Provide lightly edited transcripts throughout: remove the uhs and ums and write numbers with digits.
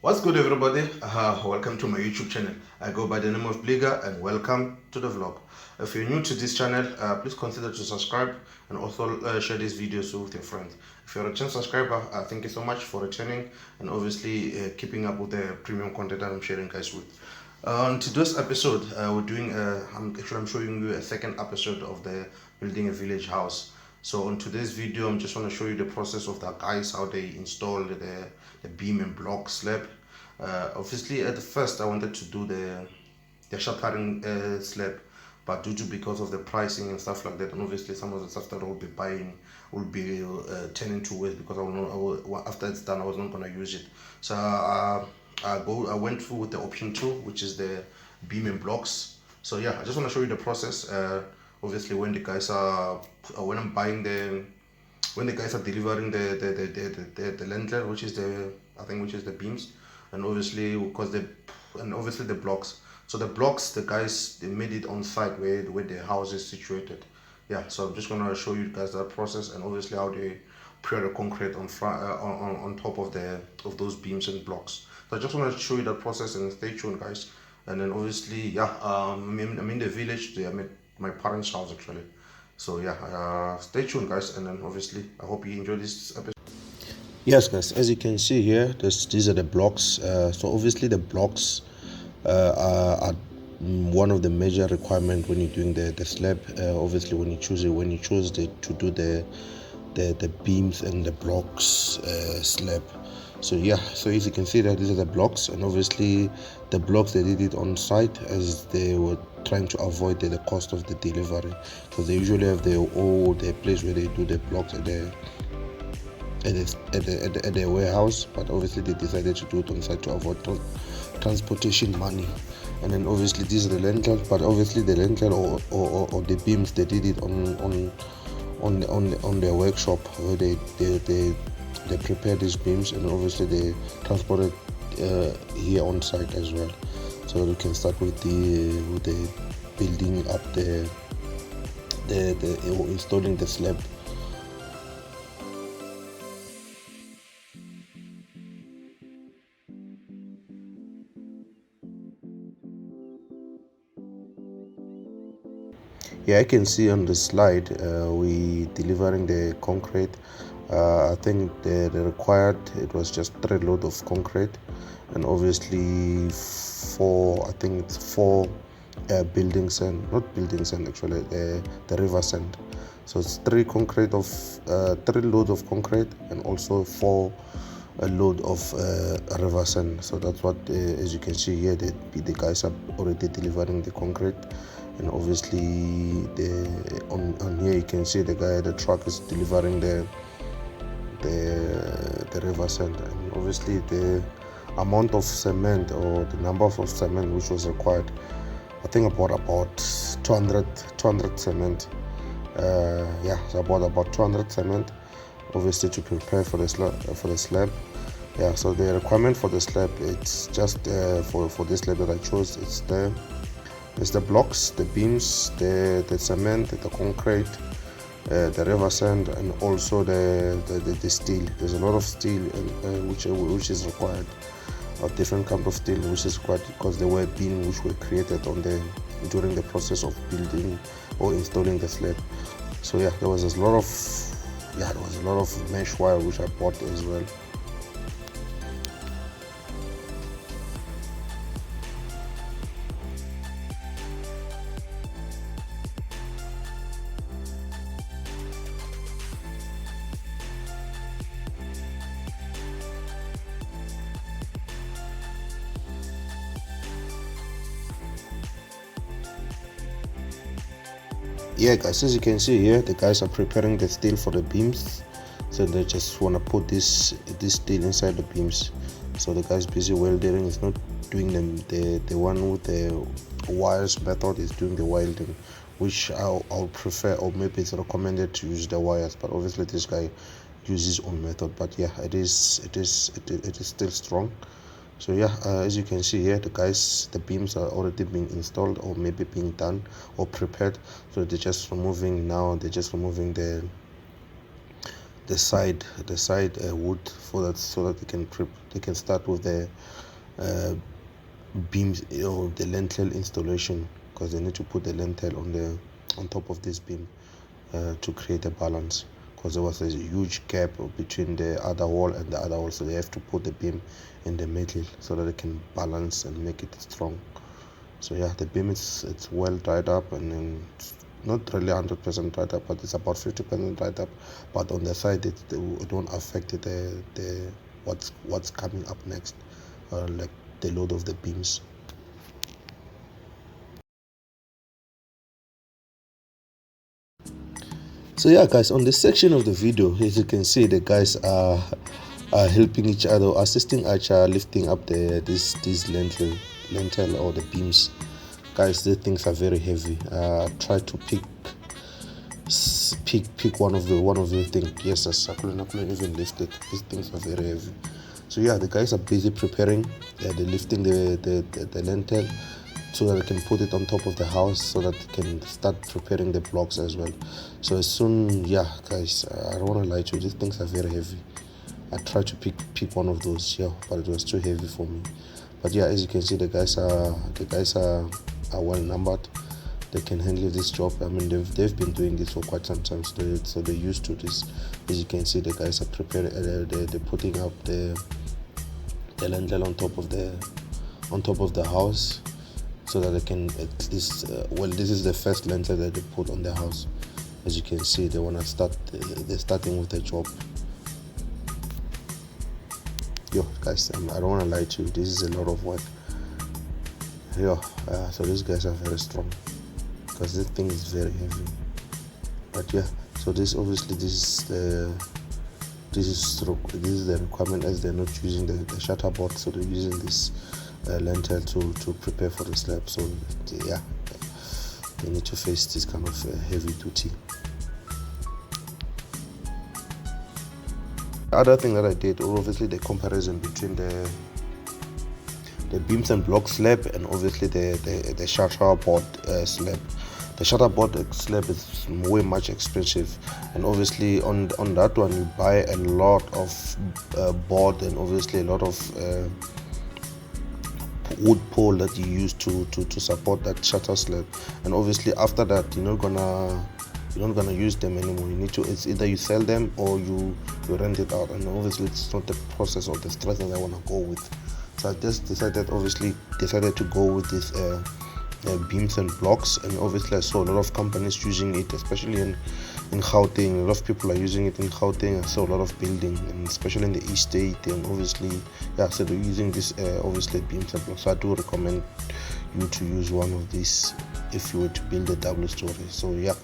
What's good, everybody? Welcome to my YouTube channel. I go by the name of Bliga, and welcome to the vlog. If you're new to this channel, please consider to subscribe and also share this video with your friends. If you're a channel subscriber, thank you so much for returning and obviously keeping up with the premium content that I'm sharing guys with. On today's episode, we're doing I'm showing you a second episode of the building a village house. So on today's video, I'm just want to show you the process of the guys, how they install the beam and block slab. Obviously at the first I wanted to do the shuttering slab, but because of the pricing and stuff like that, and obviously some of the stuff that I will be buying will be turning to waste because after it's done I was not going to use it. So I went through with the option 2, which is the beam and blocks. So yeah, I just want to show you the process. Obviously when the guys are when I'm buying when the guys are delivering the lintel, which is the beams, and obviously the blocks. So the blocks, the guys, they made it on site where the house is situated. Yeah, so I'm just gonna show you guys that process and obviously how they pour the concrete on top of those beams and blocks. So I just want to show you that process, and stay tuned guys. And then obviously yeah, I'm in the village. I'm at my parents' house actually. So yeah, stay tuned guys, and then obviously I hope you enjoy this episode. Yes guys, as you can see here, these are the blocks. So obviously the blocks are one of the major requirements when you're doing the slab. Obviously when you choose to do the beams and the blocks slab. So yeah, so as you can see that these are the blocks, and obviously the blocks, they did it on site as they were trying to avoid the cost of the delivery, because they usually have their place where they do the blocks at the warehouse, but obviously they decided to do it on site to avoid transportation money. And then obviously these are the lentils, but obviously the lentil or the beams, they did it on their workshop where they prepare these beams, and obviously they transport it here on site as well. So we can start with the building up the installing the slab. Yeah, I can see on the slide we delivering the concrete. I think the required, it was just 3 load of concrete, and obviously 4 building sand, not building sand actually, the river sand. So it's 3 loads of concrete, and also 4 a load of river sand. So that's what as you can see here, the guys are already delivering the concrete. And obviously on here you can see the truck is delivering the river sand, and obviously the amount of cement or the number of cement which was required, I think about 200 cement. Yeah, so about 200 cement obviously to prepare for the slab. Yeah, so the requirement for the slab, it's just for this slab that I chose, it's the blocks, the beams, the cement, the concrete, the river sand, and also the steel. There's a lot of steel which is required, a different kind of steel which is required, because there were beams which were created during the process of building or installing the slab. So yeah, there was a lot of mesh wire which I bought as well. Yeah guys, as you can see here, the guys are preparing the steel for the beams. So they just want to put this steel inside the beams. So the guys busy welding, is not doing the one with the wires method, is doing the welding, which I'll prefer, or maybe it's recommended to use the wires, but obviously this guy uses his own method. But yeah, it is still strong. So yeah, as you can see here, the beams are already being installed, or maybe being done or prepared. So they're just removing the the side wood for that, so that they can start with the beams or the lintel installation, because they need to put the lintel on top of this beam to create a balance, because there was a huge gap between the other wall and the other wall, so they have to put the beam in the middle so that they can balance and make it strong. So yeah, the beam it's well dried up, and then it's not really 100% dried up, but it's about 50% dried up. But on the side, it won't affect the what's coming up next, like the load of the beams. So yeah, guys, on this section of the video, as you can see, the guys are helping each other, assisting each other, lifting up this lintel or the beams. Guys, these things are very heavy. Try to pick one of the things. Yes, I couldn't even lift it. These things are very heavy. So yeah, the guys are busy preparing. They're lifting the lintel, so that they can put it on top of the house, so that they can start preparing the blocks as well. So as soon, yeah, guys, I don't want to lie to you, these things are very heavy. I tried to pick one of those, yeah, but it was too heavy for me. But yeah, as you can see, the guys are well numbered. They can handle this job. I mean, they've been doing this for quite some time, so they're used to this. As you can see, the guys are preparing. They're putting up the lintel on top of the house, so that they can at least. This is the first lintel that they put on the house. As you can see, they want to start. They're starting with the job. Yo, guys, I don't want to lie to you. This is a lot of work. Yo, so these guys are very strong, because this thing is very heavy. But yeah, so this is the requirement, as they're not using the shutter board, so they're using this lintel to prepare for the slab. So yeah, they need to face this kind of heavy duty. The other thing that I did, obviously, the comparison between the beams and block slab, and obviously the shutter board slab. The shutter board slab is way much expensive, and obviously on that one you buy a lot of board, and obviously a lot of wood pole that you use to support that shutter slab. And obviously after that, you're not gonna use them anymore. It's either you sell them or you rent it out, and obviously it's not the process or the stress that I want to go with. So I just decided to go with this beams and blocks, and obviously I saw a lot of companies using it, especially in Gauteng. A lot of people are using it in Gauteng. I saw a lot of building, and especially in the East State, and obviously, yeah, so they're using this obviously beams and blocks. So I do recommend you to use one of these if you were to build a double story. So yeah,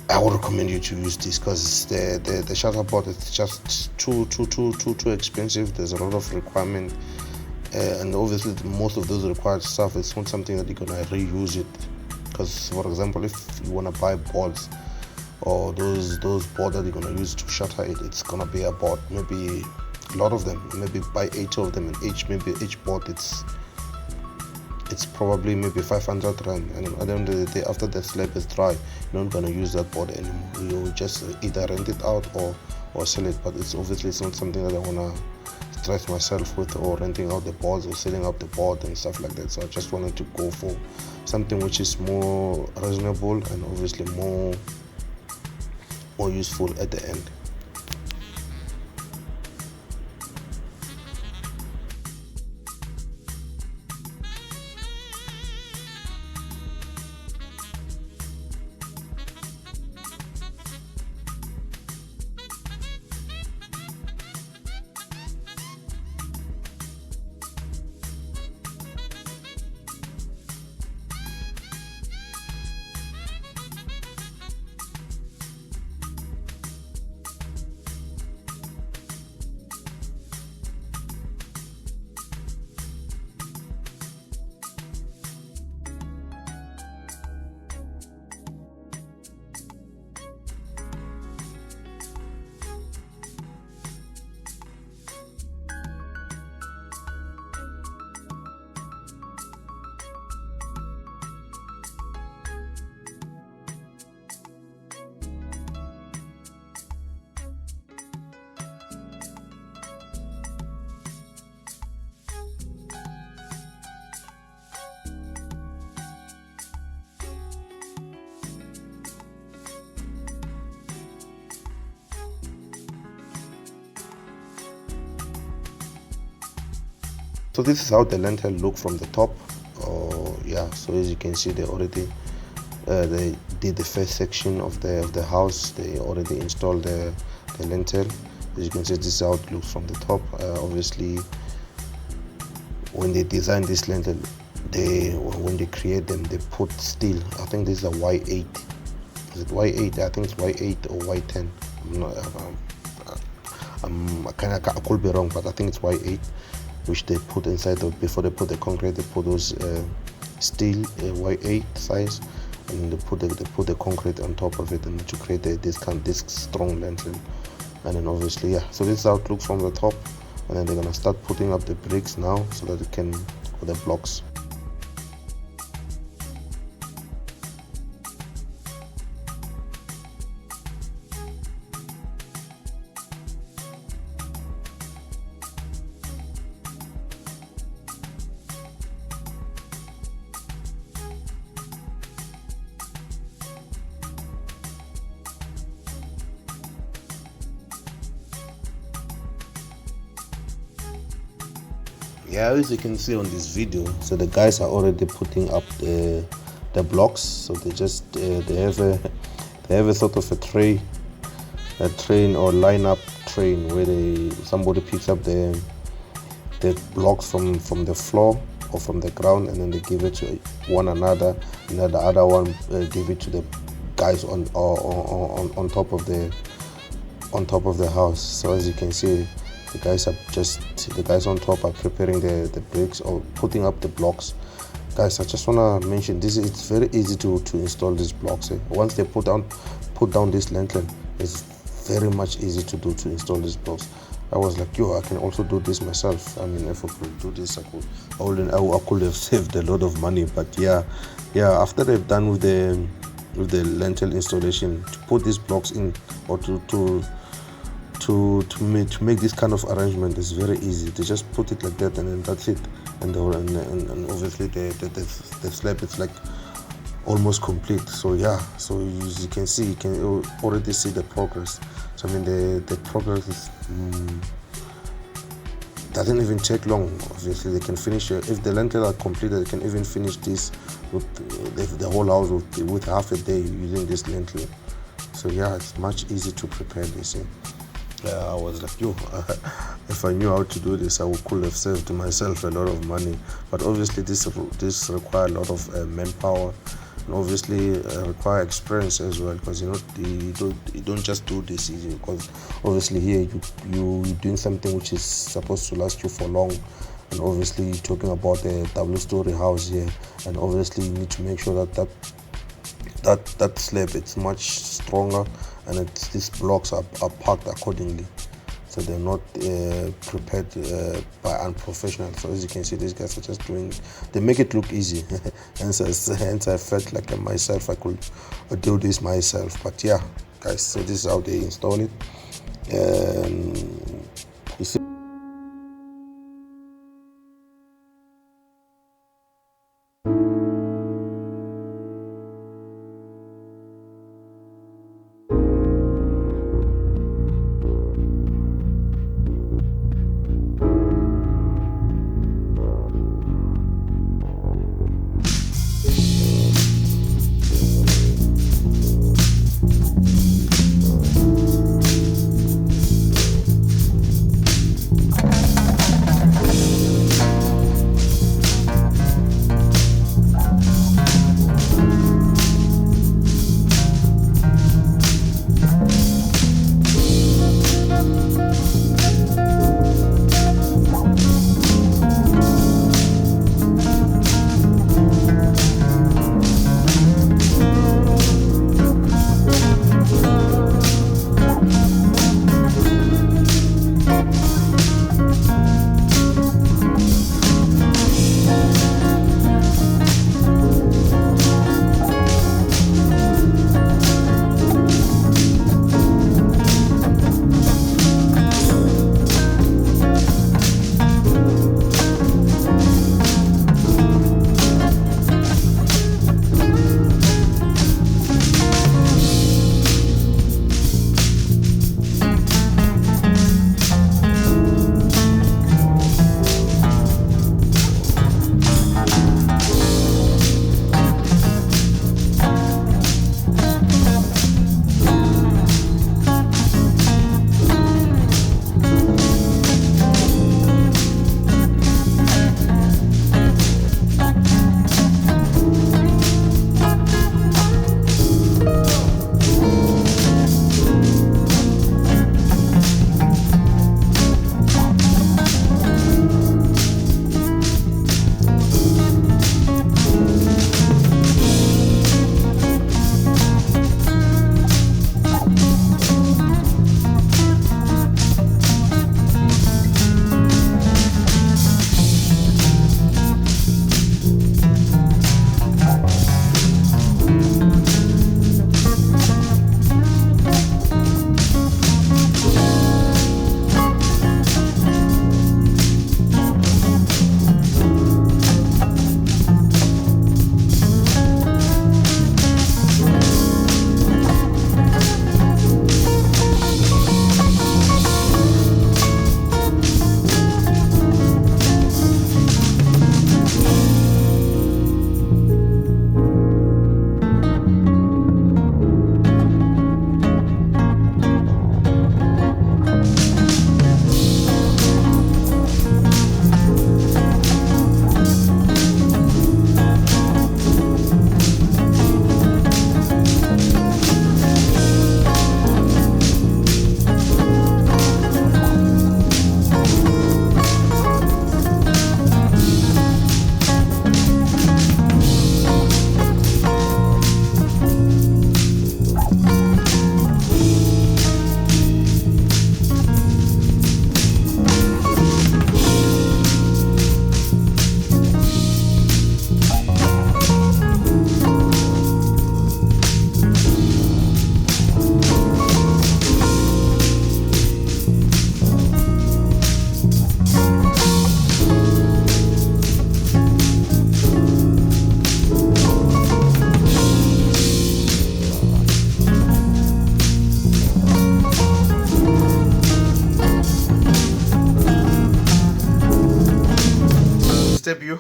I would recommend you to use this, because the shutter board is just too expensive. There's a lot of requirement, and obviously most of those required stuff, it's not something that you're gonna reuse it. Because for example, if you want to buy boards, or those boards that you're gonna use to shutter it, it's gonna be about maybe a lot of them, maybe buy 8 of them, and each board it's probably maybe 500 rand, and at the end of the day, after the slab is dry, you're not gonna use that board anymore. You'll just either rent it out or sell it. But it's not something that I wanna stress myself with, or renting out the boards or selling out the board and stuff like that. So I just wanted to go for something which is more reasonable, and obviously more useful at the end. So this is how the lintel look from the top. Oh yeah, so as you can see, they already they did the first section of the house. They already installed the lintel. As you can see, this is how it looks from the top. Obviously, when they design this lintel, when they create them, they put steel. I think this is a Y8. Is it Y8? I think it's Y8 or Y10. I'm not, I could be wrong, but I think it's Y8, which they put inside before they put the concrete. They put those steel Y8 size, and they put the concrete on top of it, and to create this strong lintel. And then obviously, yeah. So this is how it looks from the top, and then they're gonna start putting up the bricks now, so that it can, or the blocks. Yeah, as you can see on this video, so the guys are already putting up the blocks. So they just they have a sort of a train or line-up train where somebody picks up the blocks from the floor or from the ground, and then they give it to one another, and then the other one give it to the guys on top of the house. So as you can see, the guys on top are preparing the bricks or putting up the blocks. Guys, I just want to mention this, it's very easy to install these blocks. Once they put down this lintel, it's very much easy to install these blocks. I was like, yo, I can also do this myself. I mean, if I could do this, I could have saved a lot of money. But yeah, after they've done with the lintel installation, to put these blocks in, or to make this kind of arrangement is very easy. They just put it like that, and then that's it. And obviously the slab, it's like almost complete. So yeah, so as you can see, you can already see the progress. So I mean, the progress is doesn't even take long. Obviously, they can finish if the lintel are completed. They can even finish this with the whole house with half a day using this lintel. So yeah, it's much easier to prepare this. I was like, yo, if I knew how to do this, I could have saved myself a lot of money. But obviously, this requires a lot of manpower, and obviously require experience as well, because you don't just do this easy. Because obviously here you're doing something which is supposed to last you for long, and obviously you're talking about a double-story house here, and obviously you need to make sure that slab, it's much stronger, and these blocks are packed accordingly, so they're not prepared by unprofessionals. So as you can see, these guys are just they make it look easy. hence I felt like myself, I could do this myself. But yeah, guys, so this is how they install it. You see,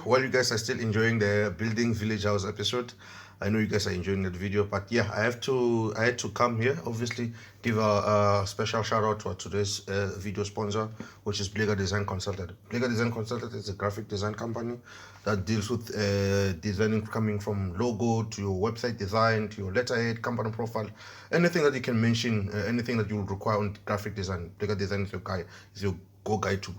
while you guys are still enjoying the building village house episode, I know you guys are enjoying that video, but yeah, I had to come here, obviously give a special shout out to today's video sponsor, which is Bliga Design Consultant. Bliga Design Consultant is a graphic design company that deals with designing, coming from logo to your website design to your letterhead, company profile, anything that you can mention, anything that you will require on graphic design. Bliga Design is your go guide to.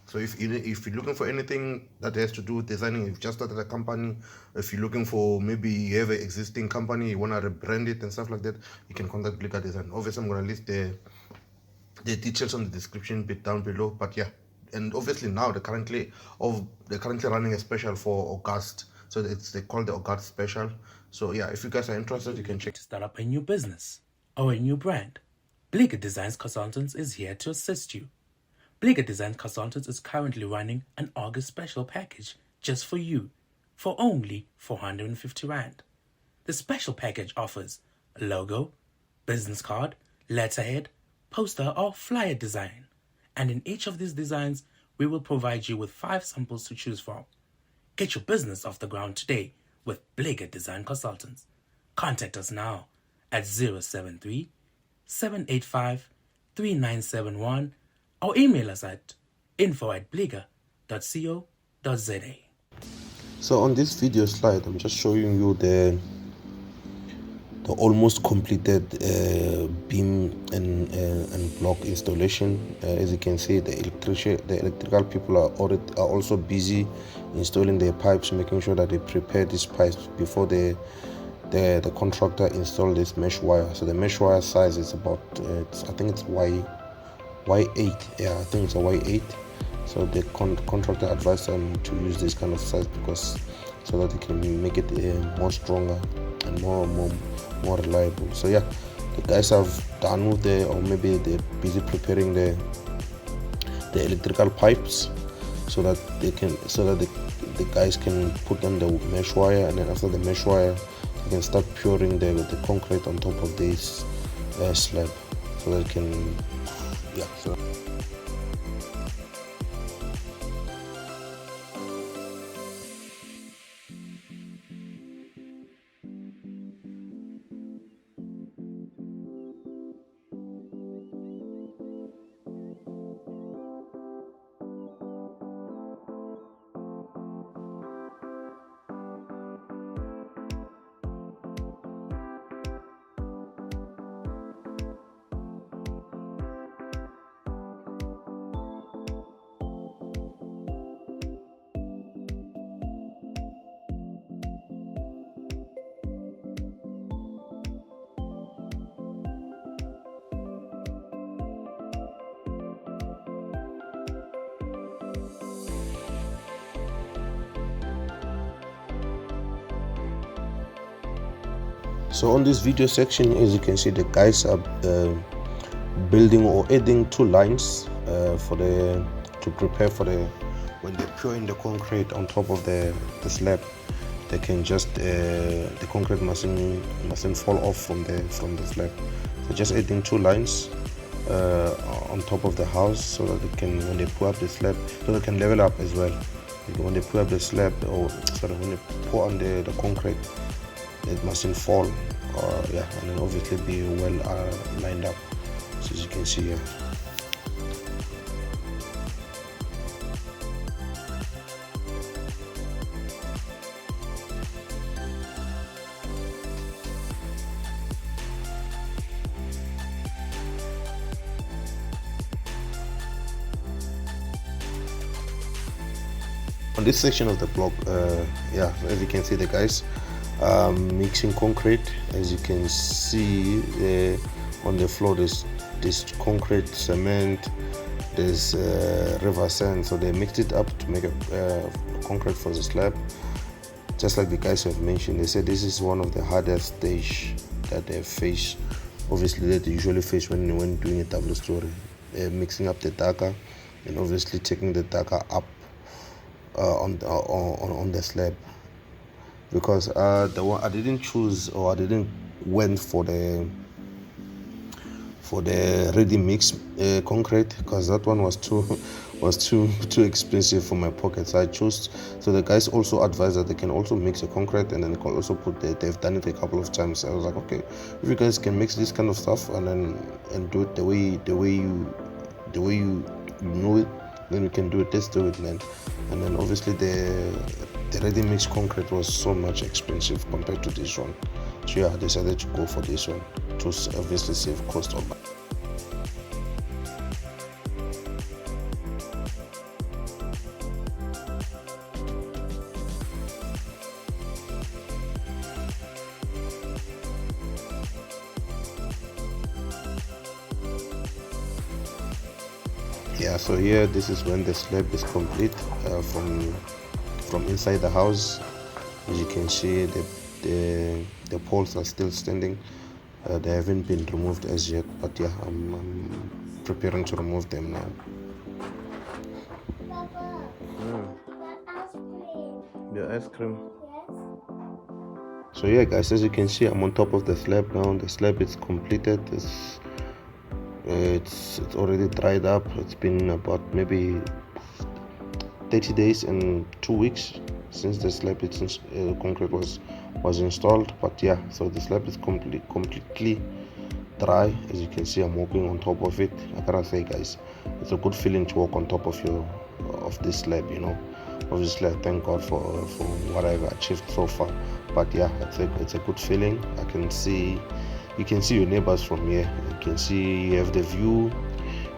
So if you're looking for anything that has to do with designing, you've just started a company, if you're looking for, maybe you have an existing company, you want to rebrand it and stuff like that, you can contact Bliga Design. Obviously, I'm going to list the details on the description bit down below. But yeah, and obviously now they're currently running a special for August. So they call the August special. So yeah, if you guys are interested, you can check. To start up a new business or a new brand, Bliga Design Consultants is here to assist you. Bliga Design Consultants is currently running an August special package just for you for only 450 Rand. The special package offers a logo, business card, letterhead, poster or flyer design. And in each of these designs, we will provide you with 5 samples to choose from. Get your business off the ground today with Bliga Design Consultants. Contact us now at 073 785 3971 or email us at info@bliga.co.za. So on this video slide, I'm just showing you the almost completed beam and block installation. As you can see, the electrical people are also busy installing their pipes, making sure that they prepare these pipes before the contractor install this mesh wire. So the mesh wire size is about I think it's Y8. Yeah, I think it's a Y8. So the contractor advised them to use this kind of size because so that they can make it more stronger and more reliable. So yeah, the guys have done with or maybe they're busy preparing the electrical pipes so that the guys can put on the mesh wire, and then after the mesh wire they can start pouring the concrete on top of this slab, so that it can so. So on this video section, as you can see, the guys are building or adding 2 lines to prepare for when they pour in the concrete on top of the slab. They can just the concrete mustn't fall off from the slab. So just adding 2 lines on top of the house, so that they can, when they pour up the slab, so they can level up as well. When they pour up the slab, or sorry, when they pour on the concrete, it mustn't fall, and then obviously be well lined up, so as you can see here. On this section of the block, as you can see, the guys mixing concrete. As you can see on the floor, there's concrete, cement, there's river sand. So they mixed it up to make a concrete for the slab. Just like the guys have mentioned, they said this is one of the hardest stage that they face. Obviously, that they usually face when doing a double story, mixing up the dagger, and obviously taking the dagger up on the slab. Because the one I didn't choose, or I didn't went for the ready mix concrete, because that one was too was too expensive for my pockets. I chose, so the guys also advised that they can also mix a concrete, and then they can also put they've done it a couple of times. I was like, okay, if you guys can mix this kind of stuff and do it the way you know it, then we can do it. Let's do it, man. And then obviously the ready mix concrete was so much expensive compared to this one, so yeah, I decided to go for this one to obviously save cost on. Yeah, so here this is when the slab is complete from inside the house. As you can see, the poles are still standing. They haven't been removed as yet, but yeah, I'm preparing to remove them now. The ice cream. So yeah, guys, as you can see, I'm on top of the slab now. The slab is completed. It's already dried up. It's been about maybe 30 days and 2 weeks since the slab concrete was installed. But yeah, so the slab is completely dry. As you can see, I'm walking on top of it. I gotta say, guys, it's a good feeling to walk on top of this slab, you know. Obviously, I thank God for what I've achieved so far. But yeah, it's a good feeling. You can see your neighbors from here. You can see, you have the view.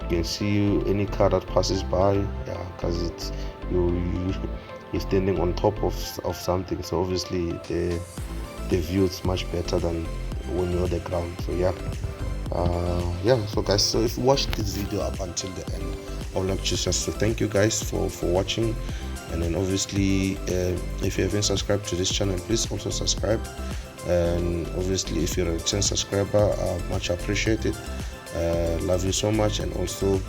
You can see any car that passes by. Yeah, because it's you're standing on top of something. So obviously the view is much better than when you're on the ground. So yeah, so guys, so if you watched this video up until the end, I would like just to thank you guys for watching. And then obviously, if you haven't subscribed to this channel, please also subscribe. And obviously, if you're a 10 subscriber, much appreciated. Love you so much. And also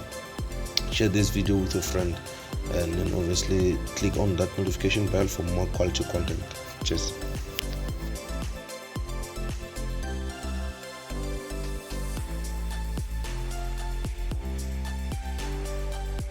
share this video with your friend, and then obviously click on that notification bell for more quality content. Cheers.